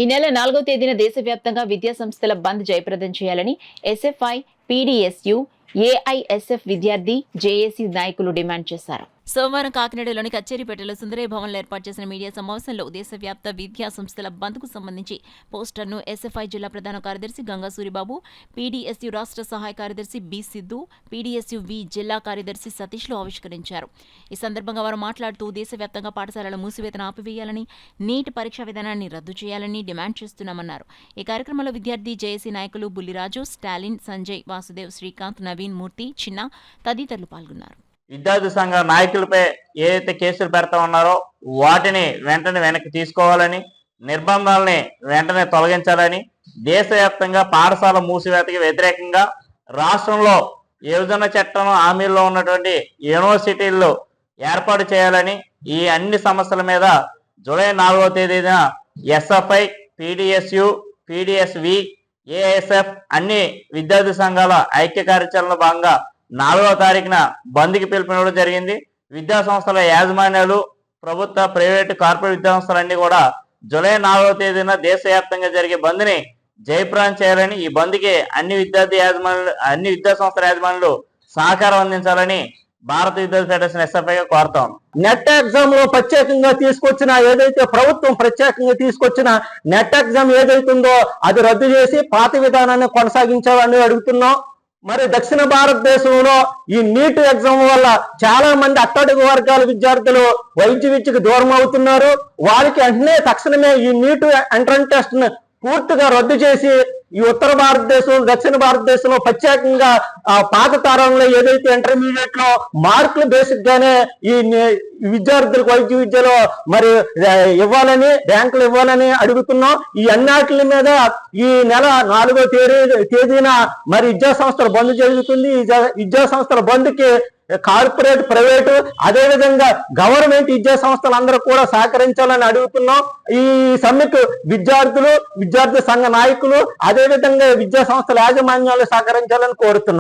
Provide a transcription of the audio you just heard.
ఈ నెల 4వ తేదీన దేశవ్యాప్తంగా విద్యా సంస్థల బంద్ జయప్రదం చేయాలని ఎస్ఎఫ్ఐ, పీడీఎస్యు, ఏఐఎస్ఎఫ్ విద్యార్థి జేఏసీ నాయకులు డిమాండ్ చేశారు. సోమవారం కాకినాడలోని కచ్చేరిపేటలో సుందరయ్య భవన్లో ఏర్పాటు చేసిన మీడియా సమావేశంలో దేశవ్యాప్త విద్యా సంస్థల బంద్కు సంబంధించి పోస్టర్ను ఎస్ఎఫ్ఐ జిల్లా ప్రధాన కార్యదర్శి గంగా సూరిబాబు, పీడీఎస్యు రాష్ట్ర సహాయ కార్యదర్శి బి సిద్ధు, పీడీఎస్యు వి జిల్లా కార్యదర్శి సతీష్లు ఆవిష్కరించారు. ఈ సందర్భంగా వారు మాట్లాడుతూ దేశవ్యాప్తంగా పాఠశాలల మూసివేతను ఆపివేయాలని, నీట్ పరీక్షా విధానాన్ని రద్దు చేయాలని డిమాండ్ చేస్తున్నామన్నారు. ఈ కార్యక్రమంలో విద్యార్థి జేఏసీ నాయకులు బుల్లిరాజు, స్టాలిన్, సంజయ్, వాసుదేవ్, శ్రీకాంత్, నవీన్, మూర్తి, చిన్న తదితరులు పాల్గొన్నారు. విద్యార్థి సంఘ నాయకులపై ఏదైతే కేసులు పెడతా ఉన్నారో వాటిని వెంటనే వెనక్కి తీసుకోవాలని, నిర్బంధాలని వెంటనే తొలగించాలని, దేశవ్యాప్తంగా పాఠశాల మూసివేతకి వ్యతిరేకంగా రాష్ట్రంలో విభజన చట్టం హామీల్లో ఉన్నటువంటి యూనివర్సిటీల్లో ఏర్పాటు చేయాలని, ఈ అన్ని సమస్యల మీద జూలై 4వ తేదీన ఎస్ఎఫ్ఐ, పీడీఎస్యు, పీడీఎస్వి, ఏఎస్ఎఫ్ అన్ని విద్యార్థి సంఘాల ఐక్య కార్యాచరణలో భాగంగా 4వ తారీఖున బంద్కి పిలుపునివ్వడం జరిగింది. విద్యా సంస్థల యాజమాన్యాలు, ప్రభుత్వ, ప్రైవేటు, కార్పొరేట్ విద్యా సంస్థలన్నీ కూడా జూలై 4వ తేదీన దేశవ్యాప్తంగా జరిగే బంద్ని జయప్రదం చేయాలని, ఈ బంద్కి అన్ని విద్యా సంస్థల యాజమాన్యాలు సహకారం అందించాలని భారత విద్యార్థి ఫెడరేషన్ ఎస్ఎఫ్ఐగా కోరుతాం. నెట్ ఎగ్జామ్ లో ప్రత్యేకంగా తీసుకొచ్చిన ఏదైతే ప్రభుత్వం ప్రత్యేకంగా తీసుకొచ్చిన నెట్ ఎగ్జామ్ ఏదైతుందో అది రద్దు చేసి పాత విధానాన్ని కొనసాగించాలని అడుగుతున్నాం. మరి దక్షిణ భారతదేశంలో ఈ నీట్ ఎగ్జామ్ వల్ల చాలా మంది అట్టడుగు వర్గాల విద్యార్థులు వైద్య విద్యకు దూరం అవుతున్నారు. వారికి వెంటనే తక్షణమే ఈ నీట్ ఎంట్రన్స్ టెస్ట్ ను పూర్తిగా రద్దు చేసి ఈ ఉత్తర భారతదేశం, దక్షిణ భారతదేశంలో ప్రత్యేకంగా పాత తరంలో ఏదైతే ఇంటర్మీడియట్ లో మార్కులు బేసిక్ గానే ఈ విద్యార్థులకు వైద్య విద్యలో మరి ఇవ్వాలని, ర్యాంకులు ఇవ్వాలని అడుగుతున్నాం. ఈ అన్నిటి మీద ఈ నెల 4వ తేదీన మరి విద్యా సంస్థల బంద్ జరుగుతుంది. ఈ విద్యా సంస్థల బంద్కి కార్పొరేట్, ప్రైవేటు, అదేవిధంగా గవర్నమెంట్ విద్యా సంస్థలందరూ కూడా సహకరించాలని అడుగుతున్నాం. ఈ సమ్మెకు విద్యార్థులు, విద్యార్థి సంఘ నాయకులు, అదేవిధంగా విద్యా సంస్థల యాజమాన్యాలు సహకరించాలని కోరుతున్నాం.